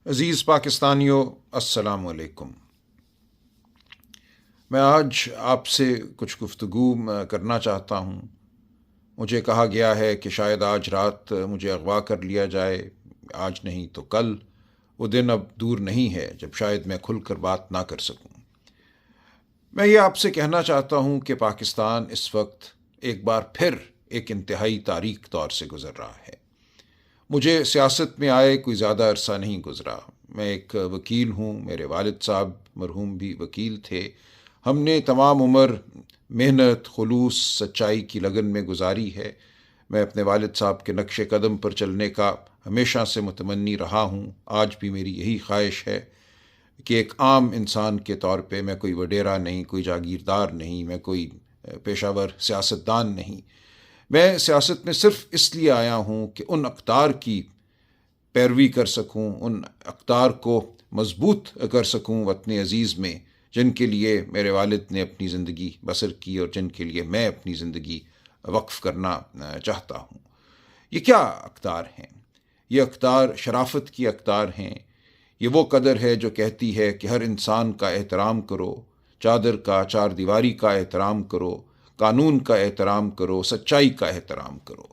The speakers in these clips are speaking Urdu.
عزیز پاکستانیوں، السلام علیکم۔ میں آج آپ سے کچھ گفتگو کرنا چاہتا ہوں۔ مجھے کہا گیا ہے کہ شاید آج رات مجھے اغوا کر لیا جائے، آج نہیں تو کل۔ وہ دن اب دور نہیں ہے جب شاید میں کھل کر بات نہ کر سکوں۔ میں یہ آپ سے کہنا چاہتا ہوں کہ پاکستان اس وقت ایک بار پھر ایک انتہائی تاریک دور سے گزر رہا ہے۔ مجھے سیاست میں آئے کوئی زیادہ عرصہ نہیں گزرا۔ میں ایک وکیل ہوں، میرے والد صاحب مرحوم بھی وکیل تھے۔ ہم نے تمام عمر محنت، خلوص، سچائی کی لگن میں گزاری ہے۔ میں اپنے والد صاحب کے نقش قدم پر چلنے کا ہمیشہ سے متمنی رہا ہوں۔ آج بھی میری یہی خواہش ہے کہ ایک عام انسان کے طور پہ، میں کوئی وڈیرا نہیں، کوئی جاگیردار نہیں، میں کوئی پیشہ ور سیاستدان نہیں۔ میں سیاست میں صرف اس لیے آیا ہوں کہ ان اقدار کی پیروی کر سکوں، ان اقدار کو مضبوط کر سکوں وطن عزیز میں، جن کے لیے میرے والد نے اپنی زندگی بسر کی اور جن کے لیے میں اپنی زندگی وقف کرنا چاہتا ہوں۔ یہ کیا اقدار ہیں؟ یہ اقدار شرافت کی اقدار ہیں۔ یہ وہ قدر ہے جو کہتی ہے کہ ہر انسان کا احترام کرو، چادر کا، چار دیواری کا احترام کرو، قانون کا احترام کرو، سچائی کا احترام کرو۔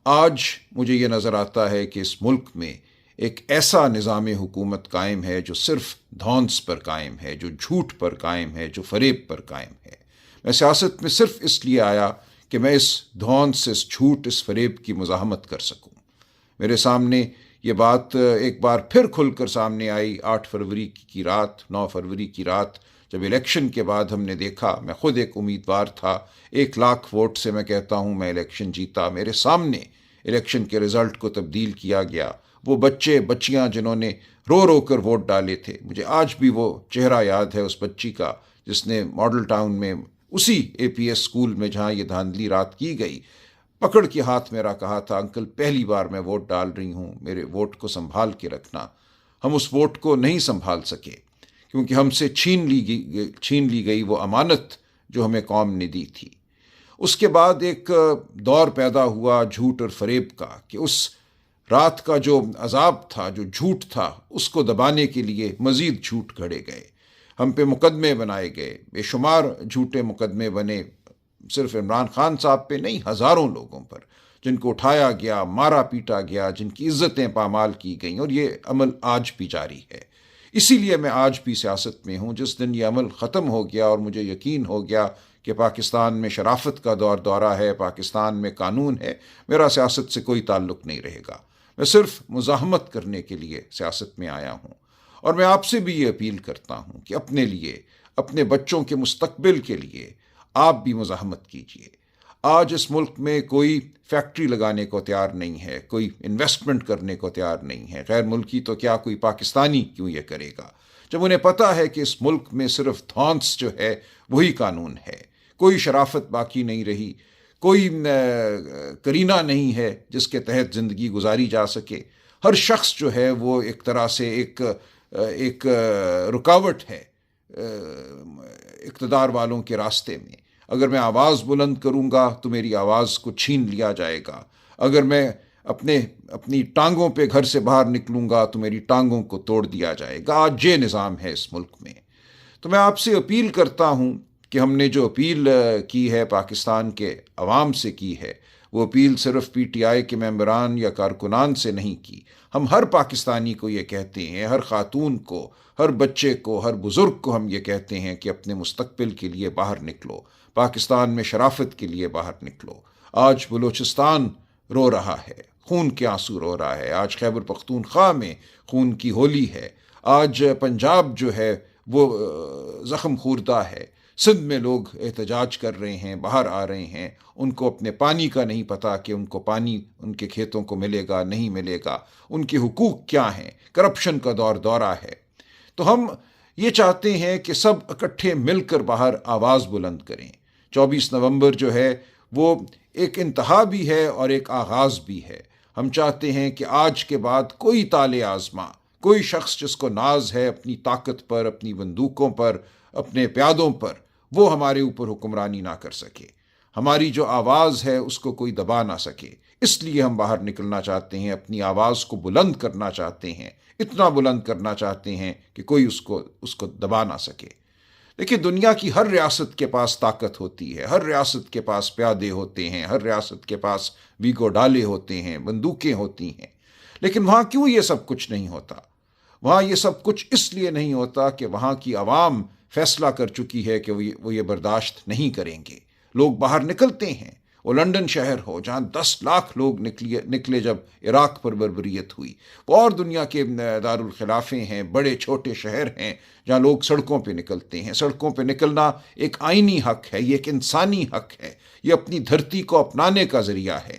آج مجھے یہ نظر آتا ہے کہ اس ملک میں ایک ایسا نظام حکومت قائم ہے جو صرف دھونس پر قائم ہے، جو جھوٹ پر قائم ہے، جو فریب پر قائم ہے۔ میں سیاست میں صرف اس لیے آیا کہ میں اس دھونس، اس جھوٹ، اس فریب کی مزاحمت کر سکوں۔ میرے سامنے یہ بات ایک بار پھر کھل کر سامنے آئی 8 فروری کی رات، 9 فروری کی رات، جب الیکشن کے بعد ہم نے دیکھا۔ میں خود ایک امیدوار تھا، 1,00,000 ووٹ سے میں کہتا ہوں میں الیکشن جیتا۔ میرے سامنے الیکشن کے رزلٹ کو تبدیل کیا گیا۔ وہ بچے بچیاں جنہوں نے رو رو کر ووٹ ڈالے تھے، مجھے آج بھی وہ چہرہ یاد ہے اس بچی کا جس نے ماڈل ٹاؤن میں، اسی APS اسکول میں جہاں یہ دھاندلی رات کی گئی، پکڑ کے ہاتھ میرا کہا تھا، انکل پہلی بار میں ووٹ ڈال رہی ہوں، میرے ووٹ کو سنبھال کے رکھنا۔ ہم اس ووٹ کو نہیں سنبھال سکے کیونکہ ہم سے چھین لی گئی وہ امانت جو ہمیں قوم نے دی تھی۔ اس کے بعد ایک دور پیدا ہوا جھوٹ اور فریب کا، کہ اس رات کا جو عذاب تھا، جو جھوٹ تھا، اس کو دبانے کے لیے مزید جھوٹ گھڑے گئے، ہم پہ مقدمے بنائے گئے، بے شمار جھوٹے مقدمے بنے، صرف عمران خان صاحب پہ نہیں، ہزاروں لوگوں پر، جن کو اٹھایا گیا، مارا پیٹا گیا، جن کی عزتیں پامال کی گئیں، اور یہ عمل آج بھی جاری ہے۔ اسی لیے میں آج بھی سیاست میں ہوں۔ جس دن یہ عمل ختم ہو گیا اور مجھے یقین ہو گیا کہ پاکستان میں شرافت کا دورہ ہے، پاکستان میں قانون ہے، میرا سیاست سے کوئی تعلق نہیں رہے گا۔ میں صرف مزاحمت کرنے کے لیے سیاست میں آیا ہوں، اور میں آپ سے بھی یہ اپیل کرتا ہوں کہ اپنے لیے، اپنے بچوں کے مستقبل کے لیے آپ بھی مزاحمت کیجیے۔ آج اس ملک میں کوئی فیکٹری لگانے کو تیار نہیں ہے، کوئی انویسٹمنٹ کرنے کو تیار نہیں ہے، غیر ملکی تو کیا کوئی پاکستانی کیوں یہ کرے گا، جب انہیں پتہ ہے کہ اس ملک میں صرف دھونس جو ہے وہی قانون ہے۔ کوئی شرافت باقی نہیں رہی، کوئی کرینہ نہیں ہے جس کے تحت زندگی گزاری جا سکے۔ ہر شخص جو ہے وہ ایک طرح سے ایک رکاوٹ ہے اقتدار والوں کے راستے میں۔ اگر میں آواز بلند کروں گا تو میری آواز کو چھین لیا جائے گا، اگر میں اپنی ٹانگوں پہ گھر سے باہر نکلوں گا تو میری ٹانگوں کو توڑ دیا جائے گا۔ آج یہ نظام ہے اس ملک میں۔ تو میں آپ سے اپیل کرتا ہوں کہ ہم نے جو اپیل کی ہے، پاکستان کے عوام سے کی ہے، وہ اپیل صرف PTI کے ممبران یا کارکنان سے نہیں کی۔ ہم ہر پاکستانی کو یہ کہتے ہیں، ہر خاتون کو، ہر بچے کو، ہر بزرگ کو ہم یہ کہتے ہیں کہ اپنے مستقبل کے لیے باہر نکلو، پاکستان میں شرافت کے لیے باہر نکلو۔ آج بلوچستان رو رہا ہے، خون کے آنسو رو رہا ہے۔ آج خیبر پختونخوا میں خون کی ہولی ہے۔ آج پنجاب جو ہے وہ زخم خوردہ ہے۔ سندھ میں لوگ احتجاج کر رہے ہیں، باہر آ رہے ہیں، ان کو اپنے پانی کا نہیں پتہ کہ ان کو پانی ان کے کھیتوں کو ملے گا نہیں ملے گا، ان کے حقوق کیا ہیں۔ کرپشن کا دورہ ہے۔ تو ہم یہ چاہتے ہیں کہ سب اکٹھے مل کر باہر آواز بلند کریں۔ 24 نومبر جو ہے وہ ایک انتہا بھی ہے اور ایک آغاز بھی ہے۔ ہم چاہتے ہیں کہ آج کے بعد کوئی طالع آزما، کوئی شخص جس کو ناز ہے اپنی طاقت پر، اپنی بندوقوں پر، اپنے پیادوں پر، وہ ہمارے اوپر حکمرانی نہ کر سکے۔ ہماری جو آواز ہے اس کو کوئی دبا نہ سکے۔ اس لیے ہم باہر نکلنا چاہتے ہیں، اپنی آواز کو بلند کرنا چاہتے ہیں، اتنا بلند کرنا چاہتے ہیں کہ کوئی اس کو دبا نہ سکے۔ دیکھیے، دنیا کی ہر ریاست کے پاس طاقت ہوتی ہے، ہر ریاست کے پاس پیادے ہوتے ہیں، ہر ریاست کے پاس ویگو ڈالے ہوتے ہیں، بندوقیں ہوتی ہیں، لیکن وہاں کیوں یہ سب کچھ نہیں ہوتا؟ وہاں یہ سب کچھ اس لیے نہیں ہوتا کہ وہاں کی عوام فیصلہ کر چکی ہے کہ وہ یہ برداشت نہیں کریں گے۔ لوگ باہر نکلتے ہیں، وہ لندن شہر ہو جہاں 10 لاکھ لوگ نکلے جب عراق پر بربریت ہوئی، وہ اور دنیا کے دارالخلافے ہیں، بڑے چھوٹے شہر ہیں جہاں لوگ سڑکوں پہ نکلتے ہیں۔ سڑکوں پہ نکلنا ایک آئینی حق ہے، یہ ایک انسانی حق ہے، یہ اپنی دھرتی کو اپنانے کا ذریعہ ہے،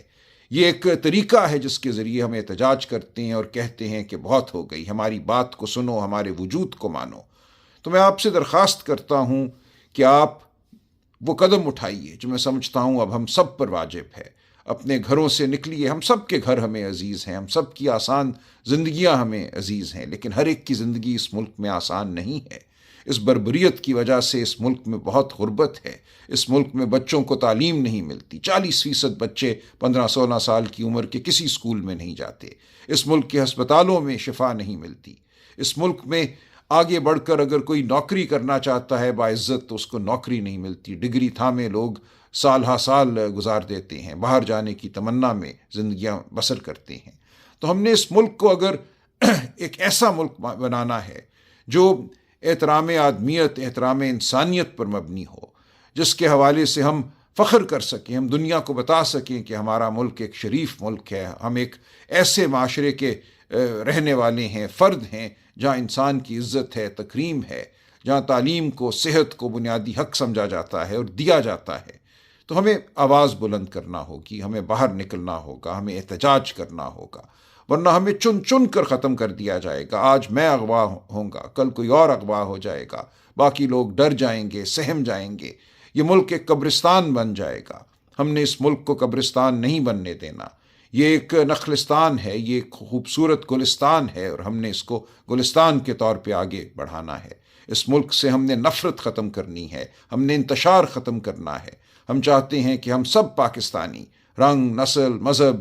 یہ ایک طریقہ ہے جس کے ذریعے ہم احتجاج کرتے ہیں اور کہتے ہیں کہ بہت ہو گئی، ہماری بات کو سنو، ہمارے وجود کو مانو۔ تو میں آپ سے درخواست کرتا ہوں کہ آپ وہ قدم اٹھائیے جو میں سمجھتا ہوں اب ہم سب پر واجب ہے۔ اپنے گھروں سے نکلیے، ہم سب کے گھر ہمیں عزیز ہیں، ہم سب کی آسان زندگیاں ہمیں عزیز ہیں، لیکن ہر ایک کی زندگی اس ملک میں آسان نہیں ہے۔ اس بربریت کی وجہ سے اس ملک میں بہت غربت ہے، اس ملک میں بچوں کو تعلیم نہیں ملتی، 40% بچے 15-16 سال کی عمر کے کسی اسکول میں نہیں جاتے، اس ملک کے ہسپتالوں میں شفا نہیں ملتی، اس ملک میں آگے بڑھ کر اگر کوئی نوکری کرنا چاہتا ہے باعزت تو اس کو نوکری نہیں ملتی، ڈگری تھامے لوگ سال ہا سال گزار دیتے ہیں، باہر جانے کی تمنا میں زندگیاں بسر کرتے ہیں۔ تو ہم نے اس ملک کو اگر ایک ایسا ملک بنانا ہے جو احترام آدمیت، احترام انسانیت پر مبنی ہو، جس کے حوالے سے ہم فخر کر سکیں، ہم دنیا کو بتا سکیں کہ ہمارا ملک ایک شریف ملک ہے، ہم ایک ایسے معاشرے کے رہنے والے ہیں، فرد ہیں جہاں انسان کی عزت ہے، تکریم ہے، جہاں تعلیم کو، صحت کو بنیادی حق سمجھا جاتا ہے اور دیا جاتا ہے، تو ہمیں آواز بلند کرنا ہوگی، ہمیں باہر نکلنا ہوگا، ہمیں احتجاج کرنا ہوگا، ورنہ ہمیں چن چن کر ختم کر دیا جائے گا۔ آج میں اغوا ہوں گا، کل کوئی اور اغوا ہو جائے گا، باقی لوگ ڈر جائیں گے، سہم جائیں گے، یہ ملک ایک قبرستان بن جائے گا۔ ہم نے اس ملک کو قبرستان نہیں بننے دینا، یہ ایک نخلستان ہے، یہ ایک خوبصورت گلستان ہے، اور ہم نے اس کو گلستان کے طور پہ آگے بڑھانا ہے۔ اس ملک سے ہم نے نفرت ختم کرنی ہے، ہم نے انتشار ختم کرنا ہے۔ ہم چاہتے ہیں کہ ہم سب پاکستانی رنگ، نسل، مذہب،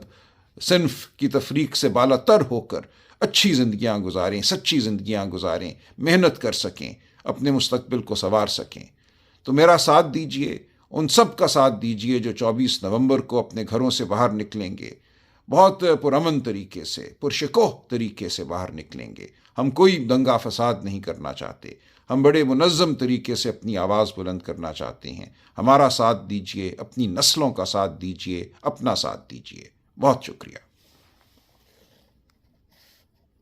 صنف کی تفریق سے بالا تر ہو کر اچھی زندگیاں گزاریں، سچی زندگیاں گزاریں، محنت کر سکیں، اپنے مستقبل کو سنوار سکیں۔ تو میرا ساتھ دیجئے، ان سب کا ساتھ دیجئے جو 24 نومبر کو اپنے گھروں سے باہر نکلیں گے، بہت پرامن طریقے سے، پرشکوہ طریقے سے باہر نکلیں گے۔ ہم کوئی دنگا فساد نہیں کرنا چاہتے، ہم بڑے منظم طریقے سے اپنی آواز بلند کرنا چاہتے ہیں۔ ہمارا ساتھ دیجئے، اپنی نسلوں کا ساتھ دیجئے، اپنا ساتھ دیجئے۔ بہت شکریہ۔